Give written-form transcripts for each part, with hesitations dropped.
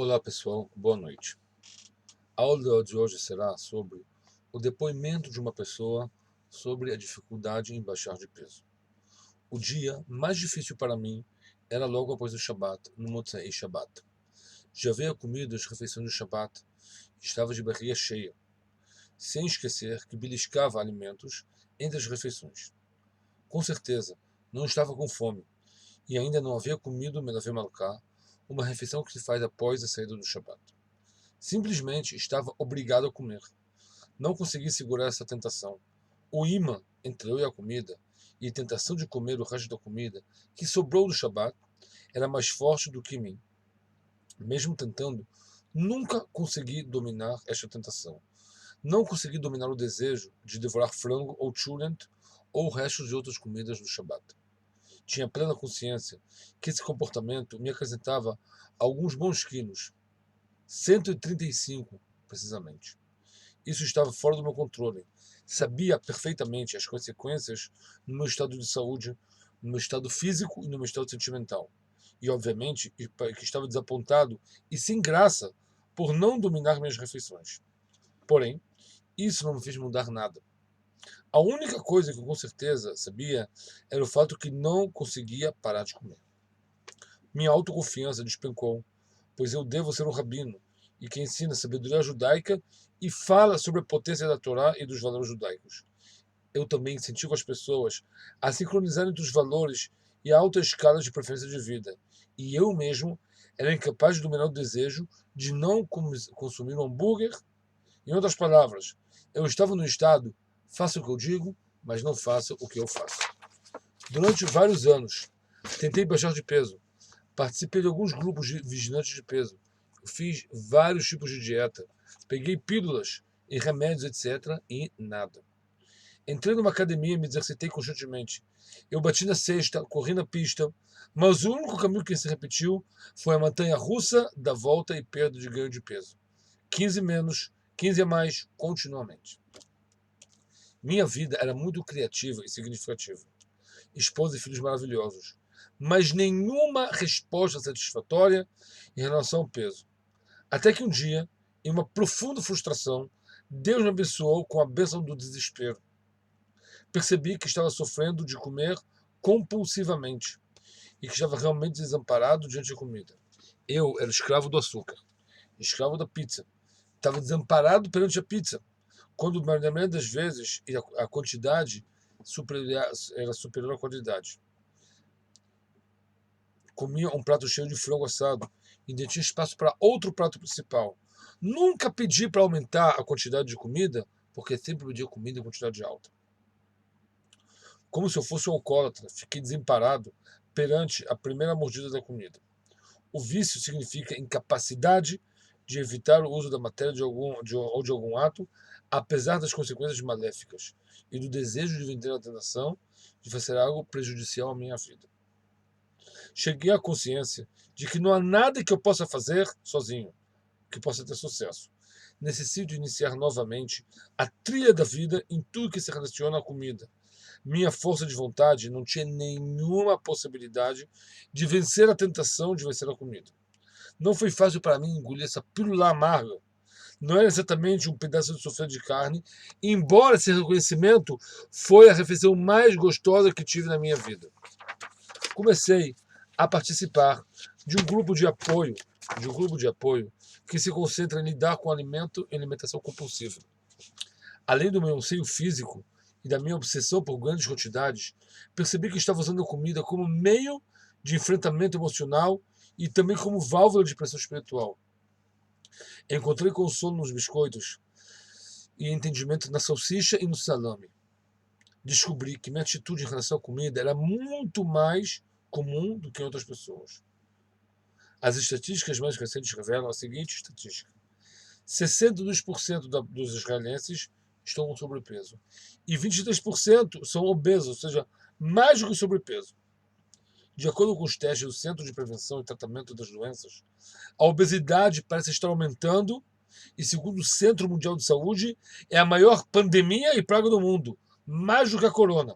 Olá pessoal, boa noite. A aula de hoje será sobre o depoimento de uma pessoa sobre a dificuldade em baixar de peso. O dia mais difícil para mim era logo após o Shabat, no Motzei Shabbat. Já havia comido as refeições do Shabat e estava de barriga cheia, sem esquecer que beliscava alimentos entre as refeições. Com certeza, não estava com fome e ainda não havia comido Melavé Malká, uma refeição que se faz após a saída do Shabat. Simplesmente estava obrigado a comer. Não consegui segurar essa tentação. O imã entre eu e a comida, e a tentação de comer o resto da comida que sobrou do Shabat, era mais forte do que mim. Mesmo tentando, nunca consegui dominar esta tentação. Não consegui dominar o desejo de devorar frango ou chulent ou o resto de outras comidas do Shabat. Tinha plena consciência que esse comportamento me acrescentava alguns bons quilos, 135 precisamente. Isso estava fora do meu controle. Sabia perfeitamente as consequências no meu estado de saúde, no meu estado físico e no meu estado sentimental. E, obviamente, que estava desapontado e sem graça por não dominar minhas refeições. Porém, isso não me fez mudar nada. A única coisa que eu com certeza sabia era o fato que não conseguia parar de comer. Minha autoconfiança despencou, pois eu devo ser um rabino e que ensina a sabedoria judaica e fala sobre a potência da Torá e dos valores judaicos. Eu também incentivo as pessoas a sincronizarem entre os valores e a alta escala de preferência de vida. E eu mesmo era incapaz de dominar o desejo de não consumir um hambúrguer. Em outras palavras, eu estava no estado, faça o que eu digo, mas não faça o que eu faço. Durante vários anos, tentei baixar de peso. Participei de alguns grupos de vigilantes de peso. Fiz vários tipos de dieta. Peguei pílulas e remédios, etc. E nada. Entrei numa academia e me exercitei constantemente. Eu bati na cesta, corri na pista, mas o único caminho que se repetiu foi a montanha russa da volta e perda de ganho de peso. 15 menos, 15 a mais, continuamente. Minha vida era muito criativa e significativa. Esposa e filhos maravilhosos, mas nenhuma resposta satisfatória em relação ao peso. Até que um dia, em uma profunda frustração, Deus me abençoou com a bênção do desespero. Percebi que estava sofrendo de comer compulsivamente e que estava realmente desamparado diante da comida. Eu era escravo do açúcar, escravo da pizza. Estava desamparado perante a pizza, quando, na maioria das vezes, a quantidade era superior à quantidade. Comia um prato cheio de frango assado e ainda tinha espaço para outro prato principal. Nunca pedi para aumentar a quantidade de comida, porque sempre pedia comida em quantidade alta. Como se eu fosse um alcoólatra, fiquei desamparado perante a primeira mordida da comida. O vício significa incapacidade de evitar o uso da matéria ou de algum ato, apesar das consequências maléficas, e do desejo de vender a tentação de fazer algo prejudicial à minha vida. Cheguei à consciência de que não há nada que eu possa fazer sozinho que possa ter sucesso. Necessito iniciar novamente a trilha da vida em tudo que se relaciona à comida. Minha força de vontade não tinha nenhuma possibilidade de vencer a tentação de vencer a comida. Não foi fácil para mim engolir essa pílula amarga. Não era exatamente um pedaço de sofá de carne, embora esse reconhecimento foi a refeição mais gostosa que tive na minha vida. Comecei a participar de um grupo de apoio, que se concentra em lidar com alimento e alimentação compulsiva. Além do meu anseio físico e da minha obsessão por grandes quantidades, percebi que estava usando a comida como meio de enfrentamento emocional e também como válvula de pressão espiritual. Encontrei consolo nos biscoitos e entendimento na salsicha e no salame. Descobri que minha atitude em relação à comida era muito mais comum do que em outras pessoas. As estatísticas mais recentes revelam a seguinte estatística: 62% dos israelenses estão com sobrepeso e 23% são obesos, ou seja, mais do que sobrepeso. De acordo com os testes do Centro de Prevenção e Tratamento das Doenças, a obesidade parece estar aumentando e, segundo o Centro Mundial de Saúde, é a maior pandemia e praga do mundo, mais do que a corona.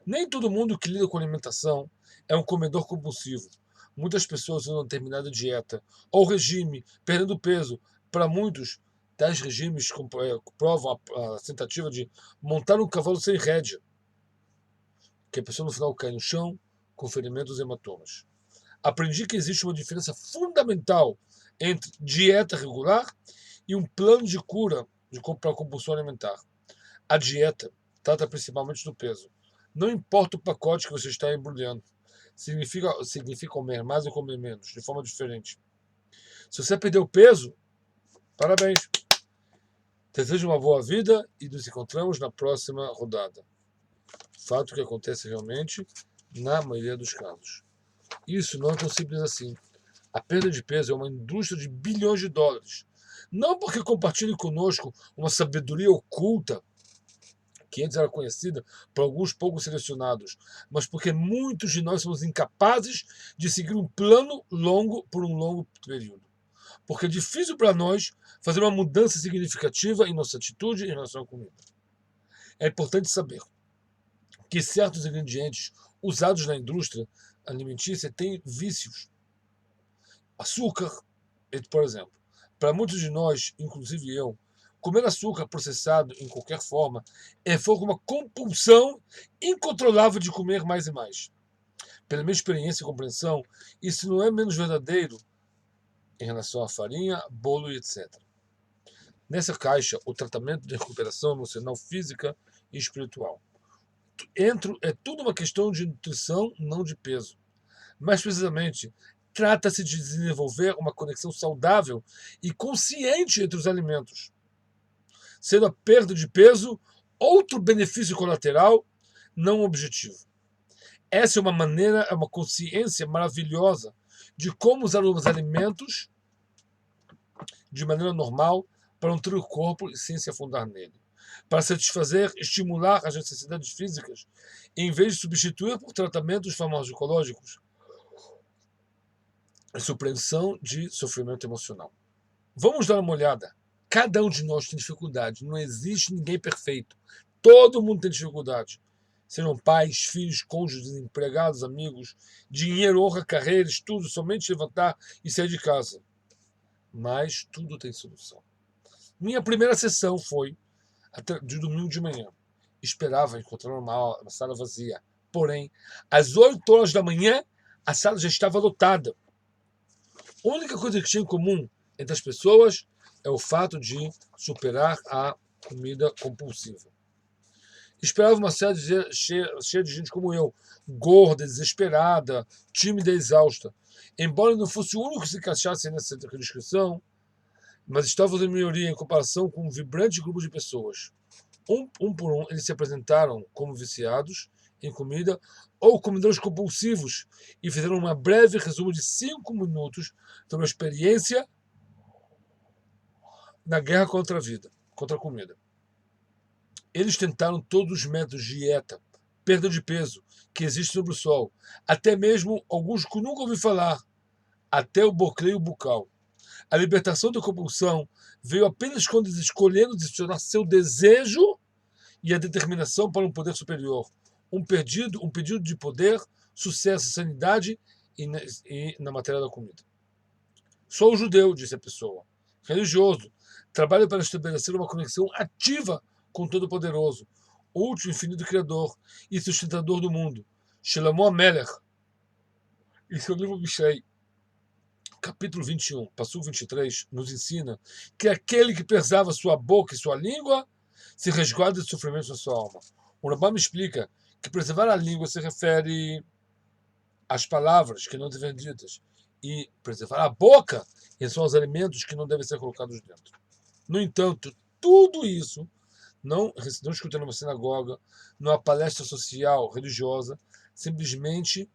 Nem todo mundo que lida com alimentação é um comedor compulsivo, Muitas pessoas usam determinada dieta ou regime, perdendo peso. Para muitos, tais regimes provam a tentativa de montar um cavalo sem rédea, que a pessoa no final cai no chão com ferimentos e hematomas. Aprendi que existe uma diferença fundamental entre dieta regular e um plano de cura para a compulsão alimentar. A dieta trata principalmente do peso. Não importa o pacote que você está embrulhando. Significa comer mais ou comer menos, de forma diferente. Se você perdeu peso, parabéns. Desejo uma boa vida e nos encontramos na próxima rodada. Fato que acontece realmente na maioria dos casos. Isso não é tão simples assim. A perda de peso é uma indústria de bilhões de dólares. Não porque compartilhe conosco uma sabedoria oculta que antes era conhecida por alguns poucos selecionados, mas porque muitos de nós somos incapazes de seguir um plano longo por um longo período. Porque é difícil para nós fazer uma mudança significativa em nossa atitude em relação à comida. É importante saber que certos ingredientes usados na indústria alimentícia têm vícios. Açúcar, por exemplo. Para muitos de nós, inclusive eu, comer açúcar processado em qualquer forma foi uma compulsão incontrolável de comer mais e mais. Pela minha experiência e compreensão, isso não é menos verdadeiro em relação à farinha, bolo e etc. Nessa caixa, o tratamento de recuperação emocional, física e espiritual. É tudo uma questão de nutrição, não de peso. Mais precisamente, trata-se de desenvolver uma conexão saudável e consciente entre os alimentos, sendo a perda de peso outro benefício colateral, não objetivo. Essa é uma consciência maravilhosa de como usar os alimentos de maneira normal para nutrir o corpo sem se afundar nele, para satisfazer, estimular as necessidades físicas, em vez de substituir por tratamentos farmacológicos a supressão de sofrimento emocional. Vamos dar uma olhada. Cada um de nós tem dificuldade. Não existe ninguém perfeito. Todo mundo tem dificuldade. Sejam pais, filhos, cônjuges, empregados, amigos, dinheiro, honra, carreira, estudo, somente levantar e sair de casa. Mas tudo tem solução. Minha primeira sessão foi de domingo de manhã. Esperava encontrar uma sala vazia. Porém, às 8 horas da manhã, a sala já estava lotada. A única coisa que tinha em comum entre as pessoas é o fato de superar a comida compulsiva. Esperava uma sala cheia de gente como eu, gorda, desesperada, tímida e exausta. Embora eu não fosse o único que se encaixasse nessa descrição, mas estávamos em maioria em comparação com um vibrante grupo de pessoas. Um por um, eles se apresentaram como viciados em comida ou comedores compulsivos e fizeram uma breve resumo de 5 minutos sobre a experiência na guerra contra a vida, contra a comida. Eles tentaram todos os métodos de dieta, perda de peso, que existem sobre o sol, até mesmo alguns que nunca ouvi falar, até o bloqueio bucal. A libertação da compulsão veio apenas quando eles escolheram direcionar seu desejo e a determinação para um poder superior. Um pedido de poder, sucesso, sanidade e na matéria da comida. Sou judeu, disse a pessoa. Religioso. Trabalho para estabelecer uma conexão ativa com o Todo-Poderoso, último infinito Criador e sustentador do mundo. Shlomo Amelech. Em seu livro Mishlei, capítulo 21, Passuco 23, nos ensina que aquele que pesava sua boca e sua língua se resguarda de sofrimento na sua alma. O Rambam explica que preservar a língua se refere às palavras que não devem ser ditas e preservar a boca em relação aos alimentos que não devem ser colocados dentro. No entanto, tudo isso não escutando numa sinagoga, numa palestra social, religiosa, simplesmente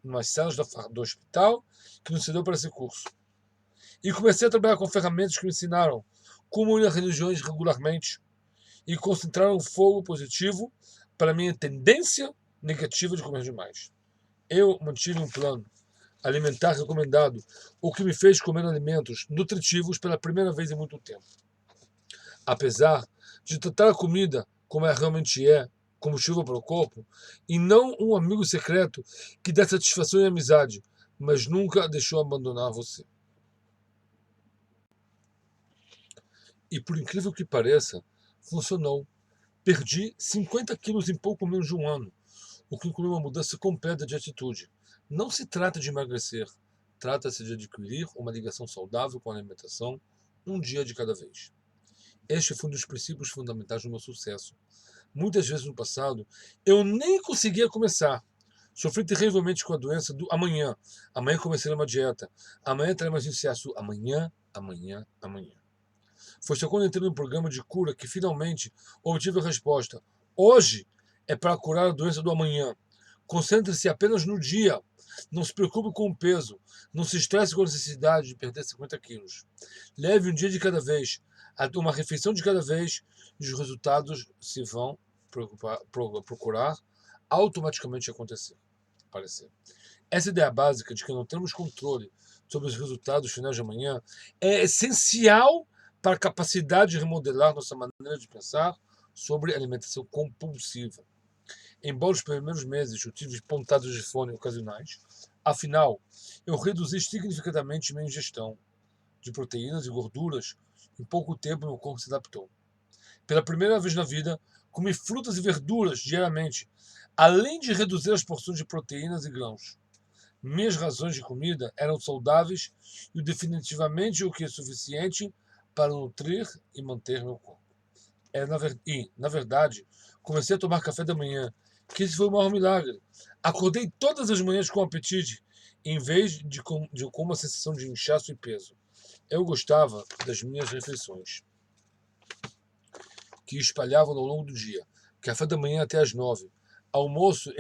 nas celas do hospital que nos cedeu para esse curso. E comecei a trabalhar com ferramentas que me ensinaram como unir religiões regularmente e concentrar um fogo positivo para a minha tendência negativa de comer demais. Eu mantive um plano alimentar recomendado, o que me fez comer alimentos nutritivos pela primeira vez em muito tempo. Apesar de tratar a comida como ela realmente é, combustível para o corpo, e não um amigo secreto que dá satisfação e amizade, mas nunca deixou abandonar você. E por incrível que pareça, funcionou. Perdi 50 quilos em pouco menos de um ano, o que inclui uma mudança completa de atitude. Não se trata de emagrecer, trata-se de adquirir uma ligação saudável com a alimentação, um dia de cada vez. Este foi um dos princípios fundamentais do meu sucesso. Muitas vezes no passado, eu nem conseguia começar. Sofri terrivelmente com a doença do amanhã. Amanhã comecei uma dieta. Amanhã terei mais sucesso. Amanhã, amanhã, amanhã. Foi só quando entrei no programa de cura que finalmente obtive a resposta. Hoje é para curar a doença do amanhã. Concentre-se apenas no dia. Não se preocupe com o peso. Não se estresse com a necessidade de perder 50 quilos. Leve um dia de cada vez, uma refeição de cada vez, e os resultados se vão procurar automaticamente aparecer. Essa ideia básica de que não temos controle sobre os resultados finais de amanhã é essencial para a capacidade de remodelar nossa maneira de pensar sobre alimentação compulsiva. Embora os primeiros meses eu tive pontadas de fome ocasionais, afinal, eu reduzi significativamente minha ingestão de proteínas e gorduras. Em pouco tempo, meu corpo se adaptou. Pela primeira vez na vida, comi frutas e verduras diariamente, além de reduzir as porções de proteínas e grãos. Minhas razões de comida eram saudáveis e definitivamente o que é suficiente para nutrir e manter meu corpo. Na verdade, comecei a tomar café da manhã, que esse foi o maior milagre. Acordei todas as manhãs com apetite, em vez de com uma sensação de inchaço e peso. Eu gostava das minhas refeições, que espalhavam ao longo do dia. Café da manhã até às 9, almoço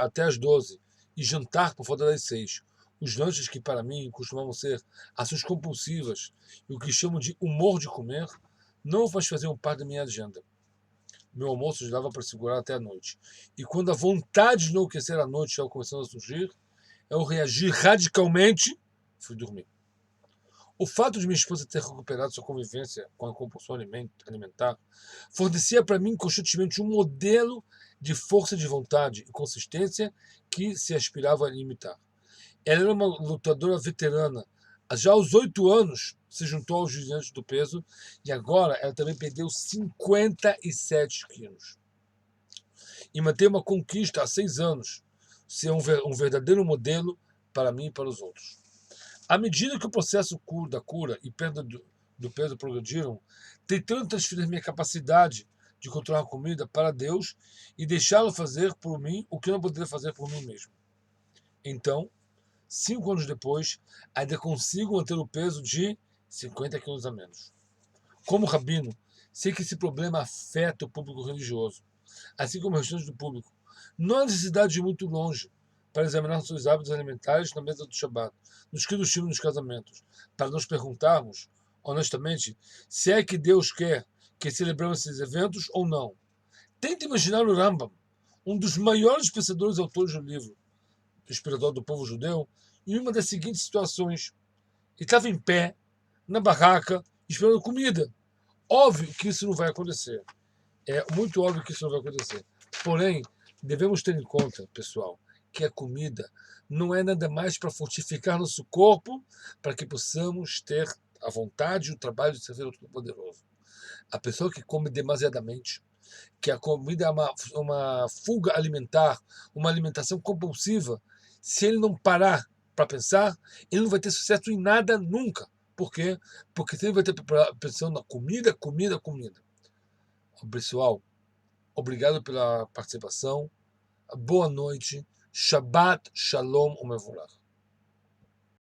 até às 12 e jantar por volta das 6. Os lanches que para mim costumavam ser ações compulsivas e o que chamo de humor de comer, não mais faziam parte da minha agenda. Meu almoço dava para segurar até a noite. E quando a vontade de enlouquecer à noite estava começando a surgir, eu reagi radicalmente e fui dormir. O fato de minha esposa ter recuperado sua convivência com a compulsão alimentar fornecia para mim constantemente um modelo de força de vontade e consistência que se aspirava a imitar. Ela era uma lutadora veterana. Já aos 8 anos, se juntou aos gigantes do peso e agora ela também perdeu 57 quilos. E mantém uma conquista há 6 anos. Ser um verdadeiro modelo para mim e para os outros. À medida que o processo da cura e perda do peso progrediram, tentando transferir minha capacidade de controlar a comida para Deus e deixá-lo fazer por mim o que eu não poderia fazer por mim mesmo. Então, 5 anos depois, ainda consigo manter o peso de 50 quilos a menos. Como rabino, sei que esse problema afeta o público religioso, assim como o restante do público. Não há necessidade de ir muito longe para examinar seus hábitos alimentares na mesa do Shabbat, nos que nos nos casamentos, para nos perguntarmos, honestamente, se é que Deus quer que celebremos esses eventos ou não. Tente imaginar o Rambam, um dos maiores pensadores e autores do livro, inspirador do povo judeu, em uma das seguintes situações. Ele estava em pé, na barraca, esperando comida. Óbvio que isso não vai acontecer. É muito óbvio que isso não vai acontecer. Porém, devemos ter em conta, pessoal, que a comida não é nada mais para fortificar nosso corpo, para que possamos ter a vontade e o trabalho de servir ao Todo-Poderoso. A pessoa que come demasiadamente, que a comida é uma fuga alimentar, uma alimentação compulsiva, se ele não parar para pensar, ele não vai ter sucesso em nada nunca. Por quê? Porque ele vai ter pensando na comida, comida, comida. Pessoal, obrigado pela participação. Boa noite. Shabbat Shalom Umevorach.